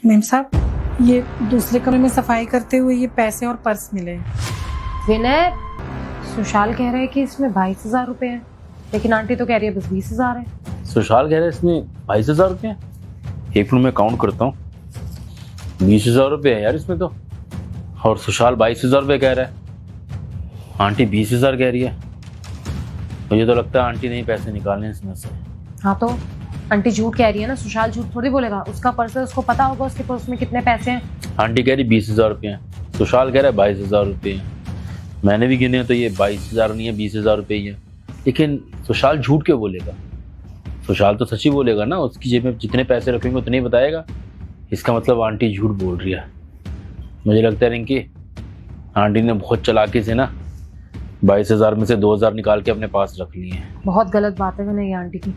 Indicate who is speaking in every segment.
Speaker 1: Ma'am साहब, ये दूसरे कमरे में सफाई करते हुए ये पैसे और पर्स मिले।
Speaker 2: विनय, सुशाल कह रहे हैं कि इसमें 22,000 रुपए हैं, लेकिन आंटी तो कह रही है बस 20,000 है।
Speaker 3: सुशाल कह रहे हैं इसमें 22,000 रुपये हैं। एक मिनट में काउंट करता हूँ। 20,000 रुपये है यार इसमें तो, और सुशाल 22,000 रुपये कह रहा है, आंटी 20,000 कह रही है। मुझे तो लगता है आंटी ने ही पैसे निकालने हैं इसमें से।
Speaker 2: हाँ तो आंटी झूठ कह रही है ना, सुशाल झूठ थोड़ी बोलेगा। उसका पर्स है, उसको पता होगा उसके पर्स में कितने पैसे हैं।
Speaker 3: आंटी कह रही 20,000 रुपये हैं, सुशाल कह रहा है 22,000 रुपये हैं। मैंने भी गिने तो ये 22,000 नहीं है, 20,000 रुपये ही है। लेकिन सुशाल झूठ क्यों बोलेगा? सुशाल तो सच ही बोलेगा ना, उसकी जेब में जितने पैसे रखेंगे उतने ही बताएगा। इसका मतलब आंटी झूठ बोल रही है। मुझे लगता है रिंकी, आंटी ने बहुत चालाकी से ना 22,000 में से 2,000 निकाल के अपने पास रख लिए हैं।
Speaker 2: बहुत गलत बात है विनय ये आंटी की।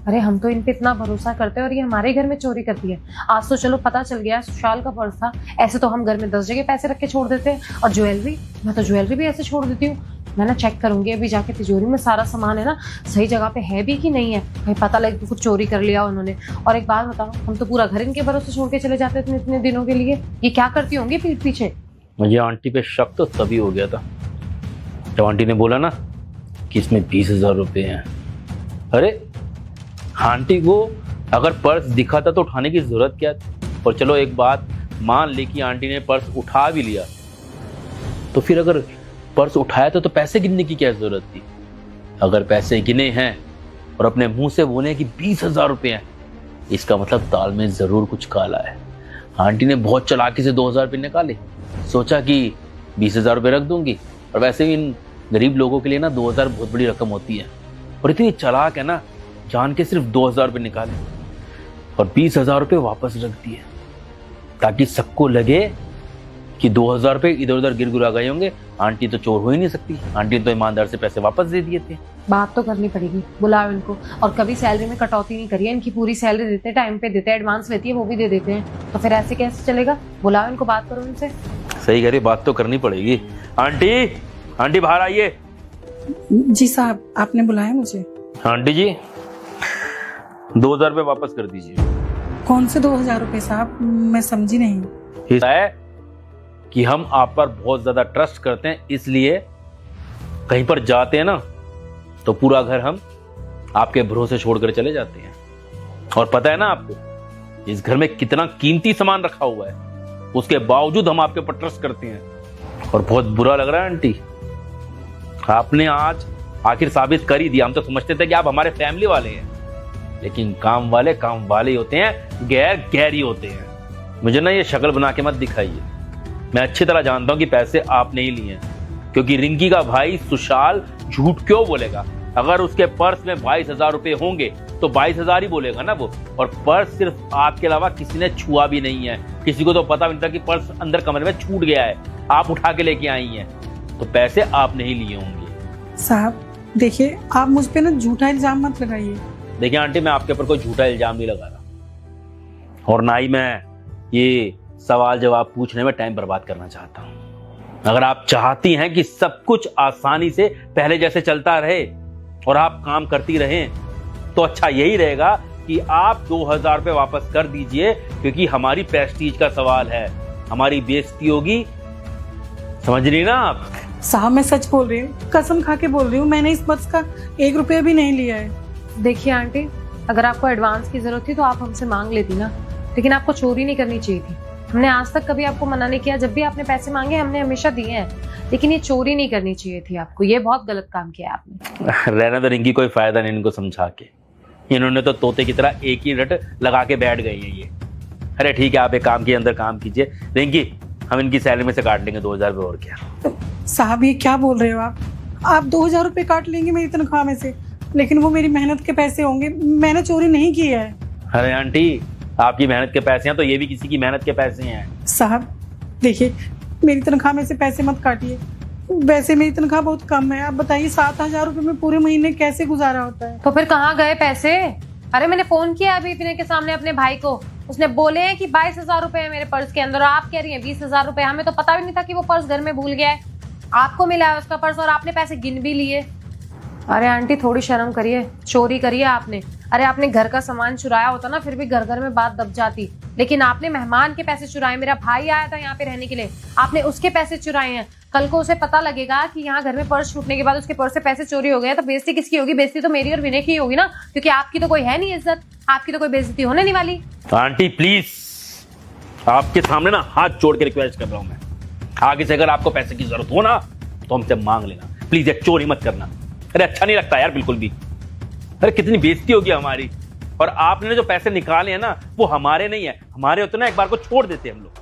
Speaker 2: अरे हम तो इन पे इतना भरोसा करते हैं और ये हमारे घर में चोरी करती है। आज तो चलो पता चल गया सुशाल का पर्स था, ऐसे तो हम घर में 10 जगह पैसे रख के छोड़ देते हैं। और ज्वेलरी, मैं तो ज्वेलरी भी ऐसे छोड़ देती हूँ। मैं ना चेक करूंगी अभी जाके तिजोरी में सारा सामान है ना सही जगह पे है भी कि नहीं है, कहीं पता लगे कुछ चोरी कर लिया उन्होंने। और एक बात बताओ, हम तो पूरा घर इनके भरोसे छोड़ के चले जाते हैं इतने दिनों के लिए। ये क्या करती होंगी पीठ पीछे।
Speaker 3: मुझे आंटी पे शक तो तभी हो गया था जब आंटी ने बोला ना कि इसमें 20,000 रुपये हैं। अरे आंटी को अगर पर्स दिखा था तो उठाने की जरूरत क्या थी? और चलो एक बात मान ली कि आंटी ने पर्स उठा भी लिया, तो फिर अगर पर्स उठाया तो पैसे गिनने की क्या जरूरत थी? अगर पैसे गिने हैं और अपने मुंह से बोले कि 20,000 रुपये हैं, इसका मतलब दाल में जरूर कुछ काला है। आंटी ने बहुत चालाकी से 2,000 रुपये निकाले, सोचा कि 20,000 रुपये रख दूंगी। और वैसे भी इन गरीब लोगों के लिए ना 2,000 बहुत बड़ी रकम होती है। और इतनी चालाक है ना, जान के सिर्फ 2,000 रुपये निकाले और 20,000 रुपये वापस रख दिए, ताकि सबको लगे कि 2,000 रुपये इधर उधर गिर गुरा गए होंगे। आंटी तो चोर हो ही नहीं सकती, आंटी ने तो ईमानदार से पैसे वापस दे दिए थे।
Speaker 2: बात तो करनी पड़ेगी, बुलाओ इनको। और कभी सैलरी में कटौती नहीं करिए, इनकी पूरी सैलरी देते हैं, टाइम पे देते हैं, एडवांस लेती है वो भी दे देते हैं। तो फिर ऐसे कैसे चलेगा? बुलाओ इनको, बात करो इनसे।
Speaker 3: सही कह रही, बात तो करनी पड़ेगी। आंटी, आंटी बाहर आइए।
Speaker 1: जी साहब, आपने बुलाया मुझे?
Speaker 3: आंटी जी 2,000 रुपये वापस कर दीजिए।
Speaker 1: कौन से 2,000 रुपये साहब, मैं समझी नहीं।
Speaker 3: है कि हम आप पर बहुत ज्यादा ट्रस्ट करते हैं, इसलिए कहीं पर जाते हैं ना तो पूरा घर हम आपके भरोसे छोड़कर चले जाते हैं। और पता है ना आपको इस घर में कितना कीमती सामान रखा हुआ है, उसके बावजूद हम आपके ऊपर ट्रस्ट करते हैं। और बहुत बुरा लग रहा है आंटी, आपने आज आखिर साबित कर ही दिया। हम तो समझते थे कि आप हमारे फैमिली वाले हैं, लेकिन काम वाले ही होते हैं, गैर गैर ही होते हैं। मुझे ना ये शक्ल बना के मत दिखाइए, मैं अच्छी तरह जानता हूं कि पैसे आपने ही लिए हैं। क्योंकि रिंकी का भाई सुशाल झूठ क्यों बोलेगा? अगर उसके पर्स में 22,000 रुपये होंगे तो 22,000 ही बोलेगा ना वो। और पर्स सिर्फ आपके अलावा किसी ने छुआ भी नहीं है, किसी को तो पता भी नहीं था कि पर्स अंदर कमरे में छूट गया है, आप उठा के लेके आई हैं, तो पैसे आपने ही लिए होंगे।
Speaker 1: साहब देखिए, आप मुझ पे ना झूठा इल्जाम मत लगाइए।
Speaker 3: देखिए आंटी, मैं आपके ऊपर कोई झूठा इल्जाम नहीं लगा रहा, और ना ही मैं ये सवाल जवाब पूछने में टाइम बर्बाद करना चाहता हूं। अगर आप चाहती हैं कि सब कुछ आसानी से पहले जैसे चलता रहे और आप काम करती रहें, तो अच्छा यही रहेगा कि आप 2,000 रुपये वापस कर दीजिए, क्योंकि हमारी प्रेस्टीज का सवाल है, हमारी बेइज्जती होगी। समझ रही ना आप?
Speaker 1: साहब मैं सच बोल रही हूँ, कसम खा के बोल रही हूँ, मैंने इस पर्स का 1 रुपया भी नहीं लिया है।
Speaker 2: देखिए आंटी, अगर आपको एडवांस की जरूरत थी तो आप हमसे मांग लेती ना, लेकिन आपको चोरी नहीं करनी चाहिए थी। हमने आज तक कभी आपको मना नहीं किया, जब भी आपने पैसे मांगे हमने हमेशा दिए हैं, लेकिन ये चोरी नहीं करनी चाहिए थी आपको। ये बहुत गलत काम किया आपने।
Speaker 3: रहना तो रिंकी, कोई फायदा नहीं इनको समझा के, इन्होंने तो तोते की तरह एक ही रट लगा के बैठ गई हैं ये। अरे ठीक है, आप एक काम के अंदर काम कीजिए रिंकी, हम इनकी सैलरी में से काट लेंगे 2,000 रुपये। और क्या
Speaker 1: साहब ये क्या बोल रहे हो आप 2,000 रुपये काट लेंगे मेरी तनख्वाह में से? लेकिन वो मेरी मेहनत के पैसे होंगे, मैंने चोरी नहीं की है।
Speaker 3: अरे आंटी, आपकी मेहनत के पैसे हैं तो ये भी किसी की मेहनत के पैसे हैं।
Speaker 1: साहब देखिए, मेरी तनख्वाह में से पैसे मत काटिए, वैसे मेरी तनख्वाह बहुत कम है। आप बताइए 7,000 रुपये में पूरे महीने कैसे गुजारा होता है?
Speaker 2: तो फिर कहाँ गए पैसे? अरे मैंने फोन किया अभी विनय के सामने अपने भाई को, उसने बोले हैं कि 22,000 रुपए है मेरे पर्स के अंदर, और आप कह रही हैं 20,000 रुपए। हमें तो पता भी नहीं था कि वो पर्स घर में भूल गया है, आपको मिला है उसका पर्स और आपने पैसे गिन भी लिए। अरे आंटी थोड़ी शर्म करिए, चोरी करिए आपने। अरे आपने घर का सामान चुराया होता ना, फिर भी घर घर में बात दब जाती। लेकिन आपने मेहमान के पैसे चुराए। मेरा भाई आया था यहाँ पे रहने के लिए, आपने उसके पैसे चुराए हैं। कल को उसे पता लगेगा कि यहाँ घर में पर्स छूटने के बाद उसके पर्स से पैसे चोरी हो गए, तो बेइज्जती किसकी होगी? बेइज्जती तो मेरी और विनय की होगी ना, क्योंकि आपकी तो कोई है नहीं इज्जत, आपकी तो कोई बेइज्जती होने नहीं वाली।
Speaker 3: आंटी प्लीज, आपके सामने ना हाथ जोड़ के रिक्वेस्ट कर रहा हूं मैं, आगे से अगर आपको पैसे की जरूरत हो ना तो हमसे मांग लेना प्लीज, एक चोरी मत करना। अरे अच्छा नहीं लगता यार बिल्कुल भी। अरे कितनी बेइज्जती होगी हमारी। और आपने जो पैसे निकाले हैं ना वो हमारे नहीं है, हमारे होते ना एक बार को छोड़ देते हम लोग।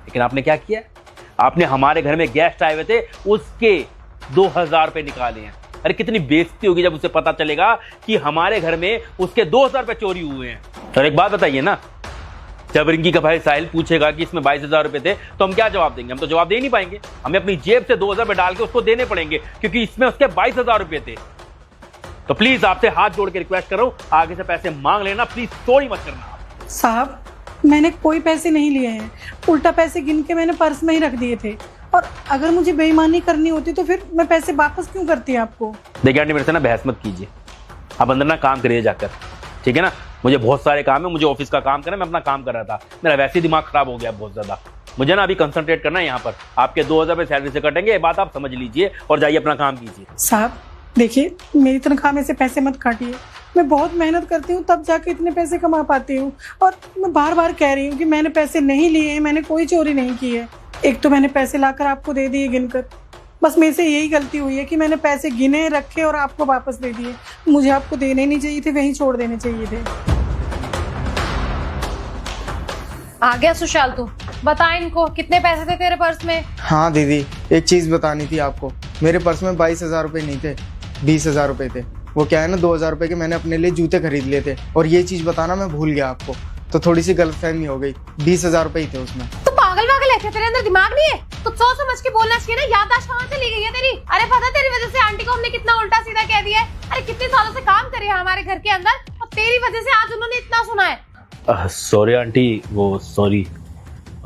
Speaker 3: लेकिन आपने क्या किया, आपने हमारे घर में गेस्ट आए हुए थे उसके 2000 रुपए निकाले हैं। अरे कितनी बेइज्जती होगी जब उसे पता चलेगा कि हमारे घर में उसके 2000 रुपए चोरी हुए हैं। और एक बात बताइए ना, जब रिंकी का भाई साहिल पूछेगा कि इसमें 22,000 रुपए थे तो हम क्या जवाब देंगे? हम तो जवाब दे नहीं पाएंगे, हमें अपनी जेब से 2000 रुपए डाल के उसको देने पड़ेंगे, क्योंकि इसमें उसके 22,000 रुपए थे। तो प्लीज आपसे हाथ जोड़ के रिक्वेस्ट कर रहा हूं, आगे से पैसे मांग लेना प्लीज, चोरी मत करना।
Speaker 1: साहब मैंने कोई पैसे नहीं लिए हैं, उल्टा पैसे गिन के मैंने पर्स में ही रख दिए थे। और अगर मुझे बेईमानी करनी होती तो फिर मैं पैसे वापस क्यों करती आपको?
Speaker 3: देखिए आंटी, मेरे से ना बहस मत कीजिए, आप अंदर ना काम करिए जाकर, ठीक है ना? मुझे बहुत सारे काम है, मुझे ऑफिस का काम करना है, मैं अपना काम कर रहा था। मेरा वैसे ही दिमाग खराब हो गया बहुत ज्यादा। मुझे ना अभी कंसंट्रेट करना है यहाँ पर। आपके 2000 रुपए सैलरी से कटेंगे, ये बात आप समझ लीजिए और जाइए अपना काम कीजिए।
Speaker 1: साहब देखिए, मेरी तनख्वाह में से पैसे मत काटिए। मैं बहुत मेहनत करती हूँ तब जाके इतने पैसे कमा पाती हूँ। और मैं बार बार कह रही हूँ कि मैंने पैसे नहीं लिए हैं, मैंने कोई चोरी नहीं की है। एक तो मैंने पैसे लाकर आपको दे दिए गिनकर, बस मेरे से यही गलती हुई है कि मैंने पैसे गिने, रखे और आपको वापस दे दिए। मुझे आपको देने नहीं चाहिए थे, वहीं छोड़ देने चाहिए थे।
Speaker 2: आ गया सुशाल, तू बता इनको कितने पैसे थे तेरे पर्स में?
Speaker 4: हाँ दीदी, एक चीज बतानी थी आपको। मेरे पर्स में 22,000 रुपए नहीं थे, 20,000 रुपए थे। वो क्या है ना, 2,000 रुपए के मैंने अपने लिए जूते खरीद लिए थे, और ये चीज बताना मैं भूल गया आपको, तो थोड़ी सी गलतफहमी हो गई। 20,000 रुपए ही थे उसमें।
Speaker 2: तू पागल वागल है क्या? तेरे अंदर दिमाग नहीं है? कुछ सोच समझ के बोलना चाहिए ना। याददाश्त कहाँ चली गई है तेरी? अरे पता तेरी वजह से आंटी को हमने कितना उल्टा सीधा कह दिया है। अरे कितने सालों से काम कर रहे हैं हमारे घर के अंदर, और तेरी वजह से आज उन्होंने इतना सुना है।
Speaker 3: सॉरी आंटी, वो सॉरी,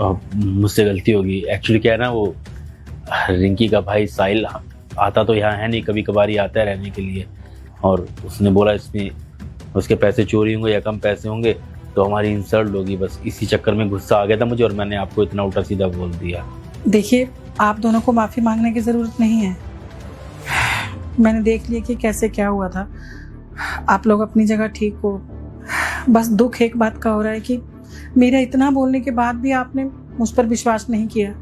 Speaker 3: मुझसे गलती होगी। एक्चुअली क्या है ना, वो रिंकी का भाई साहिल आता तो यहाँ है नहीं, कभी कभार ही आता है रहने के लिए, और उसने बोला इसमें उसके पैसे चोरी होंगे या कम पैसे होंगे तो हमारी इंसल्ट होगी, बस इसी चक्कर में गुस्सा आ गया था मुझे और मैंने आपको इतना उल्टा सीधा बोल दिया।
Speaker 1: देखिए, आप दोनों को माफ़ी मांगने की ज़रूरत नहीं है। मैंने देख लिया कि कैसे क्या हुआ था। आप लोग अपनी जगह ठीक हो। बस दुख एक बात का हो रहा है कि मेरा इतना बोलने के बाद भी आपने मुझ पर विश्वास नहीं किया।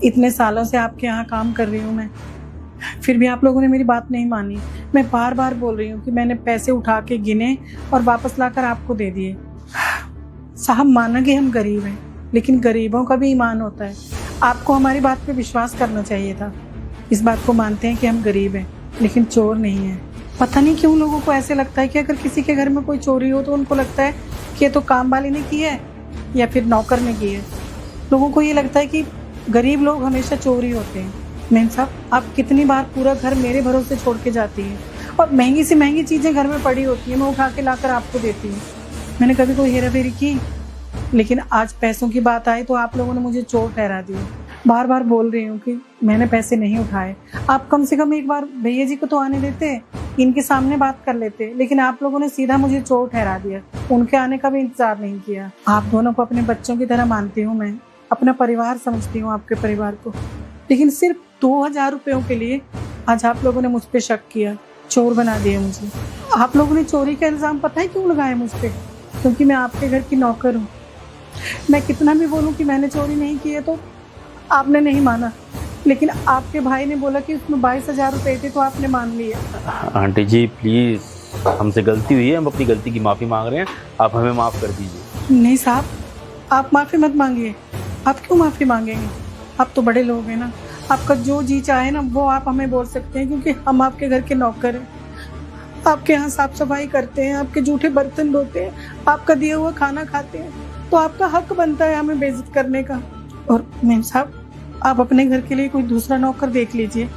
Speaker 1: इतने सालों से आपके यहाँ काम कर रही हूँ मैं, फिर भी आप लोगों ने मेरी बात नहीं मानी। मैं बार बार बोल रही हूँ कि मैंने पैसे उठा के गिने और वापस लाकर आपको दे दिए। साहब माना कि हम गरीब हैं, लेकिन गरीबों का भी ईमान होता है। आपको हमारी बात पे विश्वास करना चाहिए था। इस बात को मानते हैं कि हम गरीब हैं, लेकिन चोर नहीं हैं। पता नहीं क्यों लोगों को ऐसे लगता है कि अगर किसी के घर में कोई चोरी हो तो उनको लगता है कि ये तो काम वाली ने की है या फिर नौकर ने की है। लोगों को ये लगता है कि गरीब लोग हमेशा चोरी होते हैं। मेम साहब, आप कितनी बार पूरा घर मेरे भरोसे छोड़ के जाती हैं, और महंगी से महंगी चीज़ें घर में पड़ी होती हैं, मैं उठा के लाकर आपको देती हूँ। मैंने कभी कोई हेरा फेरी की? लेकिन आज पैसों की बात आई तो आप लोगों ने मुझे चोर ठहरा दिया। बार बार बोल रही हूँ कि मैंने पैसे नहीं उठाए। आप कम से कम एक बार भैया जी को तो आने देते, इनके सामने बात कर लेते, लेकिन आप लोगों ने सीधा मुझे चोर ठहरा दिया। उनके आने का भी इंतजार नहीं किया। आप दोनों को अपने बच्चों की तरह मानती हूँ मैं, अपना परिवार समझती हूँ आपके परिवार को, लेकिन सिर्फ 2,000 रुपयों के लिए आज आप लोगों ने मुझ पर शक किया, चोर बना दिया मुझे। आप लोगों ने चोरी का इल्ज़ाम पता है क्यों लगाया मुझ पर? क्योंकि मैं आपके घर की नौकर हूँ। मैं कितना भी बोलूँ कि मैंने चोरी नहीं की है तो आपने नहीं माना, लेकिन आपके भाई ने बोला कि उसमें 22,000 रुपए थे तो आपने मान लिया।
Speaker 3: आंटी जी प्लीज, हमसे गलती हुई है, हम अपनी गलती की माफ़ी मांग रहे हैं, आप हमें माफ़ कर दीजिए।
Speaker 1: नहीं साहब, आप माफ़ी मत मांगिए। आप क्यों माफ़ी मांगेंगे? आप तो बड़े लोग हैं ना, आपका जो जी चाहे ना वो आप हमें बोल सकते हैं, क्योंकि हम आपके घर के नौकर हैं। आपके यहाँ साफ सफाई करते हैं, आपके जूठे बर्तन धोते हैं, आपका दिया हुआ खाना खाते हैं, तो आपका हक बनता है हमें बेइज्जत करने का। और मेम साहब, आप अपने घर के लिए कोई दूसरा नौकर देख लीजिए।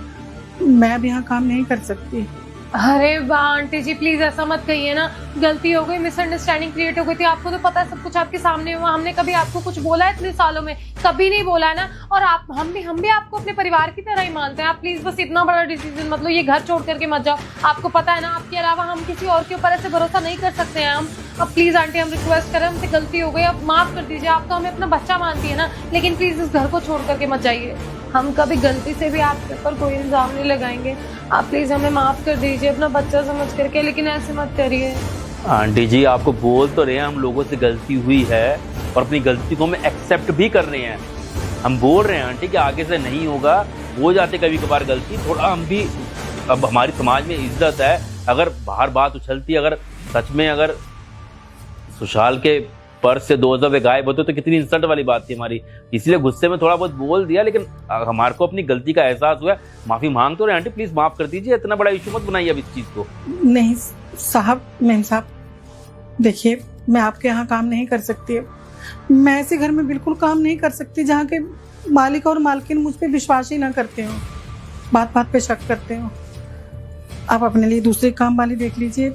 Speaker 1: मैं अब यहाँ काम नहीं कर सकती।
Speaker 2: अरे वाह आंटी जी, प्लीज ऐसा मत कहिए ना, गलती हो गई, मिसअंडरस्टैंडिंग क्रिएट हो गई थी। आपको तो पता है सब कुछ आपके सामने हुआ, हमने कभी आपको कुछ बोला है इतने सालों में? कभी नहीं बोला है ना। और आप हम भी आपको अपने परिवार की तरह ही मानते हैं। आप प्लीज बस इतना बड़ा डिसीजन मत लो, ये घर छोड़ करके मत जाओ। आपको पता है ना, आपके अलावा हम किसी और के ऊपर ऐसे भरोसा नहीं कर सकते हैं हम। अब प्लीज आंटी, हम रिक्वेस्ट करें, हमसे गलती हो गई, अब माफ कर दीजिए। आप तो हमें अपना बच्चा मानती है ना, लेकिन प्लीज इस घर को छोड़ करके मत जाइए। हम कभी गलती से भी आपके ऊपर कोई इल्जाम नहीं लगाएंगे। आप प्लीज हमें माफ कर दीजिए अपना बच्चा समझ करके, लेकिन ऐसे मत करिए।
Speaker 3: आंटी जी, आपको बोल तो रहे हैं हम लोगों से गलती हुई है और अपनी गलती को हम एक्सेप्ट भी कर रहे हैं। हम बोल रहे हैं आंटी कि आगे से नहीं होगा, हो जाते कभी कभार गलती, थोड़ा हम भी, अब हमारी समाज में इज्जत है। अगर बाहर बात उछलती, अगर सच में अगर सुशाल के पर्स से 2,000 रुपये गायब होते तो कितनी इंसल्ट वाली बात थी हमारी। इसलिए गुस्से में थोड़ा बहुत बोल दिया, लेकिन हमारे को अपनी गलती का एहसास हुआ। माफी मांग तो रहे आंटी, प्लीज माफ कर दीजिए, इतना बड़ा इशू मत बनाइए अब इस चीज को।
Speaker 1: नहीं साहब, मेम साहब, देखिए मैं आपके यहाँ काम नहीं कर सकती। मैं ऐसे घर में बिल्कुल काम नहीं कर सकती जहाँ के मालिक और मालकिन मुझ पे विश्वास ही ना करते हो, बात बात पे शक करते हो। आप अपने लिए दूसरे काम वाली देख लीजिए,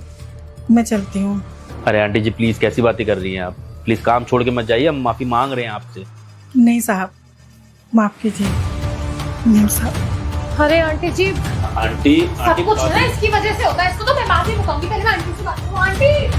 Speaker 1: मैं चलती हूँ।
Speaker 3: अरे आंटी जी प्लीज, कैसी बातें कर रही हैं आप? प्लीज काम छोड़ के मत जाइए, हम माफी मांग रहे हैं आपसे।
Speaker 1: नहीं साहब, माफ कीजिए मेम साहब।
Speaker 2: अरे आंटी जी,
Speaker 3: आंटी
Speaker 2: सब कुछ ना इसकी वजह से होता है। इसको तो मैं बाद में बताऊंगी, पहले मैं आंटी से बात करूं। आंटी